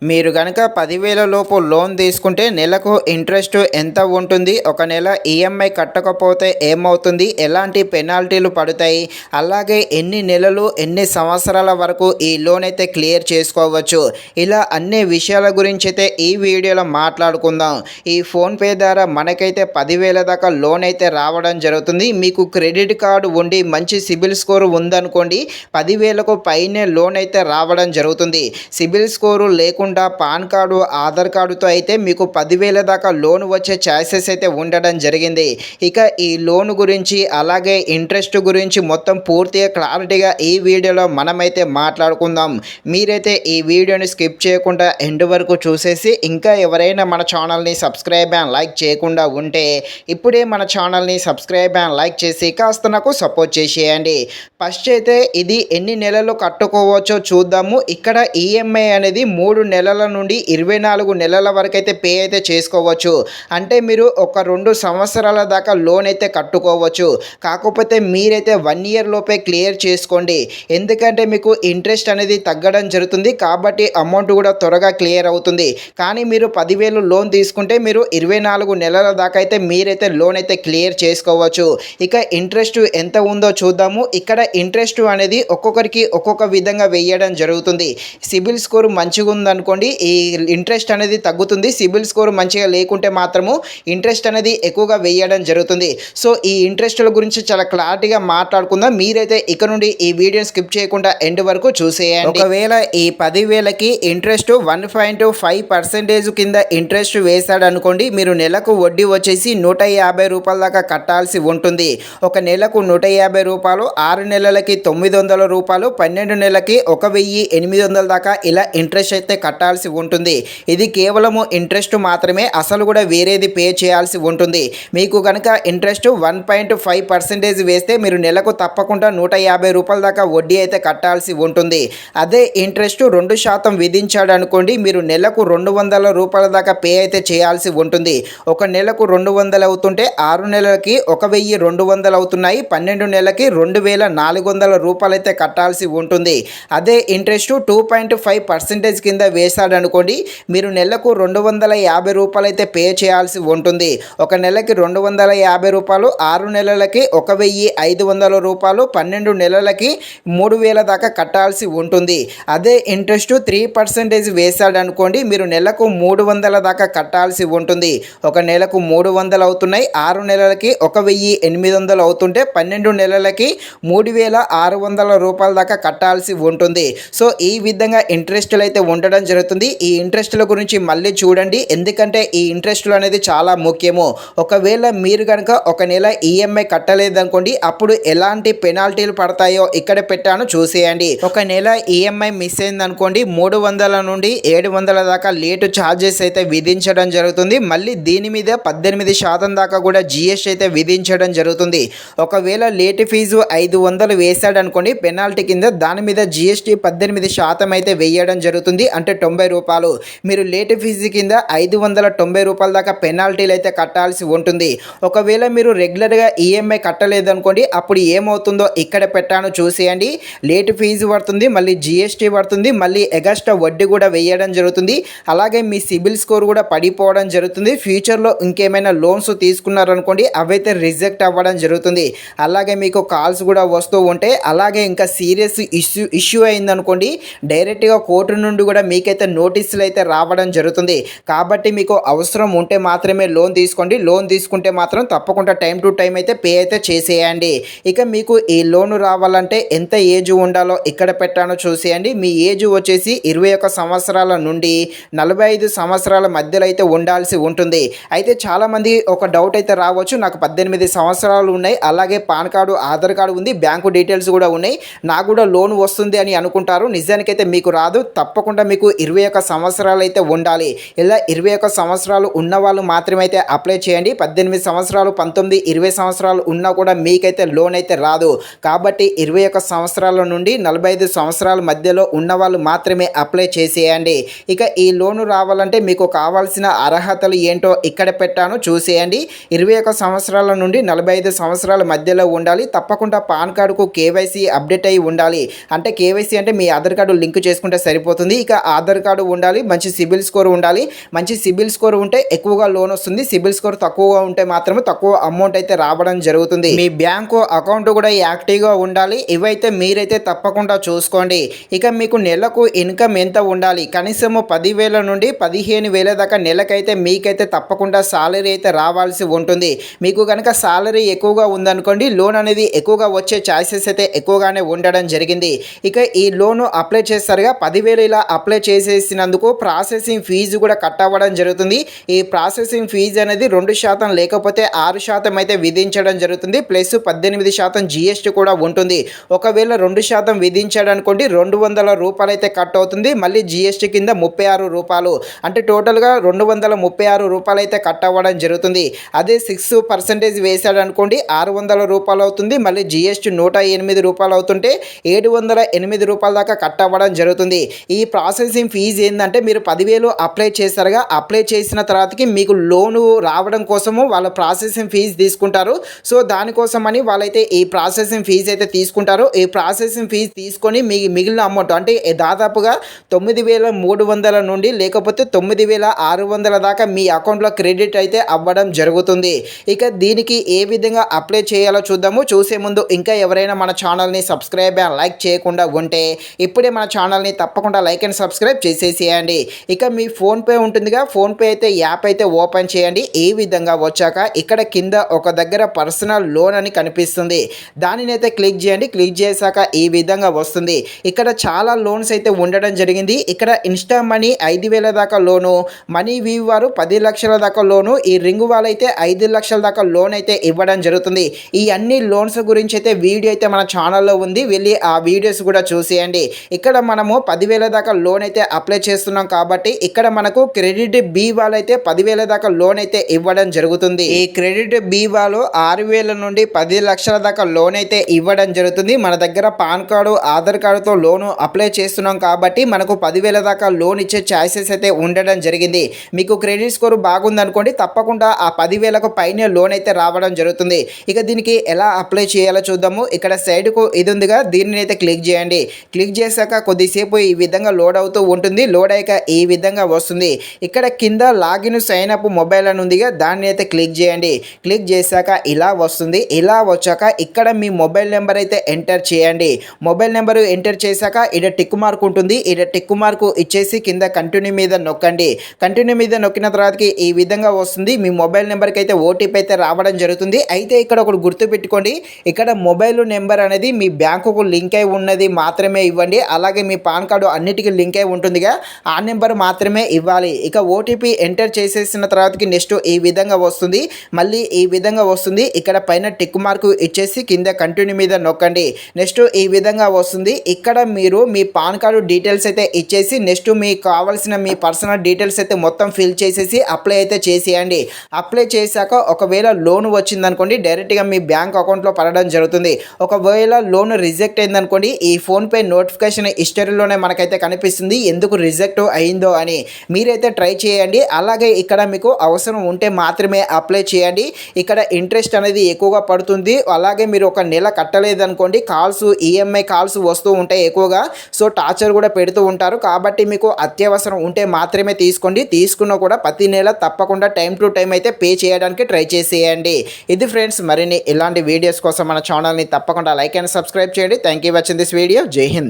మీరు గనక 10,000 లోపు లోన్ తీసుకుంటే నెలకు ఇంట్రెస్ట్ ఎంత ఉంటుంది? ఒక నెల ఈఎంఐ కట్టకపోతే ఏమవుతుంది? ఎలాంటి పెనాల్టీలు పడతాయి? అలాగే ఎన్ని నెలలు, ఎన్ని సంవత్సరాల వరకు ఈ లోన్ అయితే క్లియర్ చేసుకోవచ్చు? ఇలా అన్ని విషయాల గురించి అయితే ఈ వీడియోలో మాట్లాడుకుందాం. ఈ ఫోన్పే ద్వారా మనకైతే 10,000 దాకా లోన్ అయితే రావడం జరుగుతుంది. మీకు క్రెడిట్ కార్డు ఉండి మంచి సిబిల్ స్కోర్ ఉందనుకోండి, 10,000కు పైనే లోన్ అయితే రావడం జరుగుతుంది. సిబిల్ స్కోరు లేకుండా పాన్ కార్డు, ఆధార్ కార్డుతో అయితే మీకు 10,000 దాకా లోన్ వచ్చే ఛాన్సెస్ అయితే ఉండడం జరిగింది. ఇక ఈ లోన్ గురించి అలాగే ఇంట్రెస్ట్ గురించి మొత్తం పూర్తిగా క్లారిటీగా ఈ వీడియోలో మనమైతే మాట్లాడుకుందాం. మీరైతే ఈ వీడియోని స్కిప్ చేయకుండా ఎండ్ వరకు చూసేసి ఇంకా ఎవరైనా మన ఛానల్ని సబ్స్క్రైబ్ అండ్ లైక్ చేయకుండా ఉంటే ఇప్పుడే మన ఛానల్ని సబ్స్క్రైబ్ అండ్ లైక్ చేసి కాస్త నాకు సపోర్ట్ చేసేయండి. ఫస్ట్ అయితే ఇది ఎన్ని నెలలు కట్టుకోవచ్చో చూద్దాము. ఇక్కడ ఈఎంఐ అనేది 3 నెలల నుండి 24 నెలల వరకు అయితే పే అయితే చేసుకోవచ్చు. అంటే మీరు ఒక 2 సంవత్సరాల దాకా లోన్ అయితే కట్టుకోవచ్చు. కాకపోతే మీరైతే 1 ఇయర్ లోపే క్లియర్ చేసుకోండి. ఎందుకంటే మీకు ఇంట్రెస్ట్ అనేది తగ్గడం జరుగుతుంది కాబట్టి అమౌంట్ కూడా త్వరగా క్లియర్ అవుతుంది. కానీ మీరు 10,000 లోన్ తీసుకుంటే మీరు 24 నెలల దాకా అయితే మీరైతే లోన్ అయితే క్లియర్ చేసుకోవచ్చు. ఇక ఇంట్రెస్ట్ ఎంత ఉందో చూద్దాము. ఇక్కడ ఇంట్రెస్ట్ అనేది ఒక్కొక్కరికి ఒక్కొక్క విధంగా వేయడం జరుగుతుంది. సిబిల్ స్కోర్ మంచిగా ఉందనుకోండి, ఈ ఇంట్రెస్ట్ అనేది తగ్గుతుంది. సిబిల్ స్కోర్ మంచిగా లేకుంటే మాత్రము ఇంట్రెస్ట్ అనేది ఎక్కువగా వేయడం జరుగుతుంది. సో ఈ ఇంట్రెస్ట్ల గురించి చాలా క్లారిటీగా మాట్లాడుకుందాం. మీరైతే ఇక నుండి ఈ వీడియోని స్కిప్ చేయకుండా ఎండ్ వరకు చూసేయండి. ఒకవేళ ఈ 10,000కి ఇంట్రెస్ట్ 1.5% కింద ఇంట్రెస్ట్ వేశాడు అనుకోండి, మీరు నెలకు వడ్డీ వచ్చేసి 150 రూపాయల దాకా కట్టాల్సి ఉంటుంది. ఒక నెలకు 150 రూపాయలు, 6 నెలలకి 900 రూపాయలు, 12 నెలలకి 1,800 దాకా ఇలా ఇంట్రెస్ట్ అయితే కట్టాల్సి ఉంటుంది. ఇది కేవలము ఇంట్రెస్ట్ మాత్రమే, అసలు కూడా వేరేది పే చేయాల్సి ఉంటుంది. మీకు కనుక ఇంట్రెస్ట్ 1.5% వేస్తే మీరు నెలకు తప్పకుండా 150 రూపాయల దాకా వడ్డీ అయితే కట్టాల్సి ఉంటుంది. అదే ఇంట్రెస్ట్ 2% విధించాడు అనుకోండి, మీరు నెలకు 200 రూపాయల దాకా పే అయితే చేయాల్సి ఉంటుంది. ఒక నెలకు 200 అవుతుంటే 6 నెలలకి 1,200 అవుతున్నాయి. 12 నెలలకి 2,400 రూపాయలు అయితే కట్టాల్సి ఉంటుంది. అదే ఇంట్రెస్ట్ 2.5% కింద వేశాడు అనుకోండి, మీరు నెలకు 250 రూపాయలు అయితే పే చేయాల్సి ఉంటుంది. ఒక నెలకి 250 రూపాయలు, 6 నెలలకి 1,500 రూపాయలు, 12 నెలలకి 3,000 దాకా కట్టాల్సి ఉంటుంది. అదే ఇంట్రెస్ట్ 3% వేశాడు అనుకోండి, మీరు నెలకు 300 దాకా కట్టాల్సి ఉంటుంది. ఒక నెలకు 300 అవుతున్నాయి, 6 నెలలకి 1,800 అవుతుంటే 12 నెలలకి 3,600 రూపాయల దాకా కట్టాల్సి ఉంటుంది. సో ఈ విధంగా ఇంట్రెస్ట్లు అయితే ఉండడం జరుగుతుంది. ఈ ఇంట్రెస్ట్ల గురించి మళ్ళీ చూడండి, ఎందుకంటే ఈ ఇంట్రెస్ట్లు అనేది చాలా ముఖ్యము. ఒకవేళ మీరు కనుక ఒక నెల ఈఎంఐ కట్టలేదనుకోండి, అప్పుడు ఎలాంటి పెనాల్టీలు పడతాయో ఇక్కడ పెట్టాను చూసేయండి. ఒక నెల ఈఎంఐ మిస్ అయిందనుకోండి, 300 నుండి 700 దాకా లేటు ఛార్జెస్ అయితే విధించడం జరుగుతుంది. మళ్ళీ దీని మీద 18% దాకా కూడా జిఎస్టీ అయితే విధించడం జరుగుతుంది. ఒకవేళ లేటు ఫీజు 500 వేశాడు అనుకోండి పెనాల్టీ కింద, దాని మీద జిఎస్టీ 18% అయితే వేయడం జరుగుతుంది. అంటే 90 రూపాయలు. మీరు లేట్ ఫీజు కింద 590 రూపాయల దాకా పెనాల్టీలు అయితే కట్టాల్సి ఉంటుంది. ఒకవేళ మీరు రెగ్యులర్గా ఈఎంఐ కట్టలేదనుకోండి, అప్పుడు ఏమవుతుందో ఇక్కడ పెట్టాను చూసేయండి. లేట్ ఫీజు పడుతుంది, మళ్ళీ జిఎస్టీ పడుతుంది, మళ్ళీ ఎగస్ట్రా వడ్డీ కూడా వేయడం జరుగుతుంది. అలాగే మీ సిబిల్ స్కోర్ కూడా పడిపోవడం జరుగుతుంది. ఫ్యూచర్లో ఇంకేమైనా లోన్స్ తీసుకున్నారనుకోండి, అవైతే రిజెక్ట్ అవ్వడం జరుగుతుంది. అలాగే మీకు కాల్స్ కూడా వస్తూ ఉంటే, అలాగే ఇంకా సీరియస్ ఇష్యూ అయిందనుకోండి, డైరెక్ట్గా కోర్టు నుండి కూడా మీకైతే నోటీసులు అయితే రావడం జరుగుతుంది. కాబట్టి మీకు అవసరం ఉంటే మాత్రమే లోన్ తీసుకోండి. లోన్ తీసుకుంటే మాత్రం తప్పకుండా టైం టు టైం అయితే పే అయితే చేసేయండి. ఇక మీకు ఈ లోన్ రావాలంటే ఎంత ఏజ్ ఉండాలో ఇక్కడ పెట్టానో చూసేయండి. మీ ఏజ్ వచ్చేసి 21 సంవత్సరాల నుండి 45 సంవత్సరాల మధ్యలో అయితే ఉండాల్సి ఉంటుంది. అయితే చాలామంది ఒక డౌట్ అయితే రావచ్చు, నాకు 18 సంవత్సరాలు ఉన్నాయి, అలాగే పాన్ కార్డు, ఆధార్ కార్డు ఉంది, బ్యాంకు డీటెయిల్స్ కూడా ఉన్నాయి, నాకు కూడా లోన్ వస్తుంది అని అనుకుంటారు. నిజానికైతే మీకు రాదు. తప్పకుండా మీకు 21 సంవత్సరాలు అయితే ఉండాలి. ఇలా 21 సంవత్సరాలు ఉన్న వాళ్ళు మాత్రమే అయితే అప్లై చేయండి. 18 సంవత్సరాలు, 19, 20 సంవత్సరాలు ఉన్నా కూడా మీకైతే లోన్ అయితే రాదు. కాబట్టి 21 సంవత్సరాల నుండి 45 సంవత్సరాల మధ్యలో ఉన్న వాళ్ళు మాత్రమే అప్లై చేసేయండి. ఇక ఈ లోను రావాలంటే మీకు కావాల్సిన అర్హతలు ఏంటో ఇక్కడ పెట్టాను చూసేయండి. 21 సంవత్సరాల నుండి 45 సంవత్సరాల మధ్యలో ఉండాలి. తప్పకుండా పాన్ కార్డుకు కేవైసీ అప్డేట్ అయి ఉండాలి. అంటే కేవైసీ అంటే మీ ఆధార్ కార్డు లింక్ చేసుకుంటే సరిపోతుంది. ఇక ఆధార్ ఆధార్ కార్డు ఉండాలి, మంచి సిబిల్ స్కోర్ ఉండాలి. మంచి సిబిల్ స్కోర్ ఉంటే ఎక్కువగా లోన్ వస్తుంది. సిబిల్ స్కోర్ తక్కువగా ఉంటే మాత్రమే తక్కువ అమౌంట్ అయితే రావడం జరుగుతుంది. మీ బ్యాంకు అకౌంట్ కూడా యాక్టివ్గా ఉండాలి. ఇవైతే మీరైతే తప్పకుండా చూసుకోండి. ఇక మీకు నెలకు ఇన్కమ్ ఎంత ఉండాలి? కనీసము 10,000 నుండి 15,000 దాకా నెలకైతే మీకైతే తప్పకుండా సాలరీ అయితే రావాల్సి ఉంటుంది. మీకు కనుక సాలరీ ఎక్కువగా ఉందనుకోండి, లోన్ అనేది ఎక్కువగా వచ్చే ఛాయిసెస్ అయితే ఎక్కువగానే ఉండడం జరిగింది. ఇక ఈ లోను అప్లై చేస్తారుగా, 10,000 ఇలా అప్లై చేసేసినందుకు ప్రాసెసింగ్ ఫీజు కూడా కట్ అవ్వడం జరుగుతుంది. ఈ ప్రాసెసింగ్ ఫీజు అనేది 2% లేకపోతే 6% అయితే విధించడం జరుగుతుంది. ప్లస్ 18% GST కూడా ఉంటుంది. ఒకవేళ 2% విధించాడనుకోండి, 200 రూపాయలు అయితే కట్ అవుతుంది. మళ్ళీ GST కింద 36 రూపాయలు, అంటే టోటల్గా 236 రూపాయలు అయితే కట్ అవ్వడం జరుగుతుంది. అదే 6% వేశాడు అనుకోండి, 600 రూపాయలు అవుతుంది. మళ్ళీ GST 108 రూపాయలు అవుతుంటే 708 రూపాయల దాకా కట్ అవ్వడం జరుగుతుంది. ఈ ప్రాసెసింగ్ ఫీజు ఏంటంటే, మీరు 10,000 అప్లై చేస్తారుగా, అప్లై చేసిన తర్వాతకి మీకు లోను రావడం కోసము వాళ్ళ ప్రాసెసింగ్ ఫీజు తీసుకుంటారు. సో దానికోసమని వాళ్ళైతే ఈ ప్రాసెసింగ్ ఫీజు అయితే తీసుకుంటారు. ఈ ప్రాసెసింగ్ ఫీజు తీసుకొని మిగిలిన అమౌంట్ అంటే దాదాపుగా 9,300 నుండి లేకపోతే 9,600 దాకా మీ అకౌంట్లో క్రెడిట్ అయితే అవ్వడం జరుగుతుంది. ఇక దీనికి ఏ విధంగా అప్లై చేయాలో చూద్దాము. చూసే ముందు ఇంకా ఎవరైనా మన ఛానల్ని సబ్స్క్రైబ్ అండ్ లైక్ చేయకుండా ఉంటే ఇప్పుడే మన ఛానల్ని తప్పకుండా లైక్ అండ్ సబ్స్క్రైబ్ చేసేసేయండి. ఇక మీ ఫోన్పే ఉంటుందిగా, ఫోన్పే అయితే యాప్ అయితే ఓపెన్ చేయండి. ఈ విధంగా వచ్చాక ఇక్కడ కింద ఒక దగ్గర పర్సనల్ లోన్ అని కనిపిస్తుంది. దానిని అయితే క్లిక్ చేయండి. క్లిక్ చేశాక ఈ విధంగా వస్తుంది. ఇక్కడ చాలా లోన్స్ అయితే ఉండడం జరిగింది. ఇక్కడ ఇన్స్టా మనీ 5,000 దాకా లోను, మనీ వీవ్ వారు 10 లక్షల దాకా లోను, ఈ రింగ్ వాళ్ళైతే 5 లక్షల దాకా లోన్ అయితే ఇవ్వడం జరుగుతుంది. ఈ అన్ని లోన్స్ గురించి అయితే వీడియో అయితే మన ఛానల్లో ఉంది, వెళ్ళి ఆ వీడియోస్ కూడా చూసేయండి. ఇక్కడ మనము 10,000 దాకా లోన్ అయితే అప్లై చేస్తున్నాం కాబట్టి ఇక్కడ మనకు క్రెడిట్ బి వాళ్ళైతే 10,000 దాకా లోన్ అయితే ఇవ్వడం జరుగుతుంది. ఈ క్రెడిట్ బి వాళ్ళు 6,000 నుండి 10 లక్షల దాకా లోన్ అయితే ఇవ్వడం జరుగుతుంది. మన దగ్గర పాన్ కార్డు, ఆధార్ కార్డుతో లోను అప్లై చేస్తున్నాం కాబట్టి మనకు 10,000 దాకా లోన్ ఇచ్చే ఛాయిసెస్ అయితే ఉండడం జరిగింది. మీకు క్రెడిట్ స్కోర్ బాగుందనుకోండి, తప్పకుండా ఆ 10,000కు పైనే లోన్ అయితే రావడం జరుగుతుంది. ఇక దీనికి ఎలా అప్లై చేయాలో చూద్దాము. ఇక్కడ సైడ్కు ఇది ఉందిగా, దీనిని అయితే క్లిక్ చేయండి. క్లిక్ చేశాక కొద్దిసేపు ఈ విధంగా లోడ్ అవుతూ ఉంటుంది. లోడ్ అయ్యాక ఈ విధంగా వస్తుంది. ఇక్కడ కింద లాగిన్ సైన్ అప్ మొబైల్ అని ఉందిగా, దాన్ని అయితే క్లిక్ చేయండి. క్లిక్ చేశాక ఇలా వస్తుంది. ఇలా వచ్చాక ఇక్కడ మీ మొబైల్ నెంబర్ అయితే ఎంటర్ చేయండి. మొబైల్ నెంబర్ ఎంటర్ చేశాక ఇక్కడ టిక్ మార్క్ ఉంటుంది. ఇక్కడ టిక్ మార్క్ ఇచ్చేసి కింద కంటిన్యూ మీద నొక్కండి. కంటిన్యూ మీద నొక్కిన తర్వాతకి ఈ విధంగా వస్తుంది. మీ మొబైల్ నెంబర్కి అయితే ఓటీపీ అయితే రావడం జరుగుతుంది. అయితే ఇక్కడ ఒకటి గుర్తుపెట్టుకోండి, ఇక్కడ మొబైల్ నెంబర్ అనేది మీ బ్యాంకుకు లింక్ అయి ఉన్నది మాత్రమే ఇవ్వండి. అలాగే మీ పాన్ కార్డు అన్నిటికీ లింక్ అయి ఉంటుందిగా, ఆ నెంబర్ మాత్రమే ఇవ్వాలి. ఇక ఓటీపీ ఎంటర్ చేసేసిన తర్వాతకి నెక్స్ట్ ఈ విధంగా వస్తుంది. మళ్ళీ ఈ విధంగా వస్తుంది. ఇక్కడ పైన టిక్ మార్క్ ఇచ్చేసి కింద కంటిన్యూ మీద నొక్కండి. నెక్స్ట్ ఈ విధంగా వస్తుంది. ఇక్కడ మీరు మీ పాన్ కార్డు డీటెయిల్స్ అయితే ఇచ్చేసి నెక్స్ట్ మీకు కావాల్సిన మీ పర్సనల్ డీటెయిల్స్ అయితే మొత్తం ఫిల్ చేసేసి అప్లై అయితే చేసేయండి. అప్లై చేశాక ఒకవేళ లోన్ వచ్చిందనుకోండి, డైరెక్ట్గా మీ బ్యాంక్ అకౌంట్లో పడడం జరుగుతుంది. ఒకవేళ లోన్ రిజెక్ట్ అయిందనుకోండి, ఈ ఫోన్పే నోటిఫికేషన్ హిస్టరీలోనే మనకైతే కనిపిస్తుంది ఎందుకు రిజెక్ట్ అయిందో అని. మీరైతే ట్రై చేయండి. అలాగే ఇక్కడ మీకు అవసరం ఉంటే మాత్రమే అప్లై చేయండి. ఇక్కడ ఇంట్రెస్ట్ అనేది ఎక్కువగా పడుతుంది. అలాగే మీరు ఒక నెల కట్టలేదనుకోండి, కాల్స్ ఈఎంఐ కాల్స్ వస్తూ ఉంటాయి ఎక్కువగా. సో టార్చర్ కూడా పెడుతూ ఉంటారు. కాబట్టి మీకు అత్యవసరం ఉంటే మాత్రమే తీసుకోండి. తీసుకున్నా కూడా ప్రతి నెల తప్పకుండా టైం టు టైం అయితే పే చేయడానికి ట్రై చేసేయండి. ఇది ఫ్రెండ్స్, మరిన్ని ఇలాంటి వీడియోస్ కోసం మన ఛానల్ని తప్పకుండా లైక్ అండ్ సబ్స్క్రైబ్ చేయండి. Thank you watching this video. జై హింద్.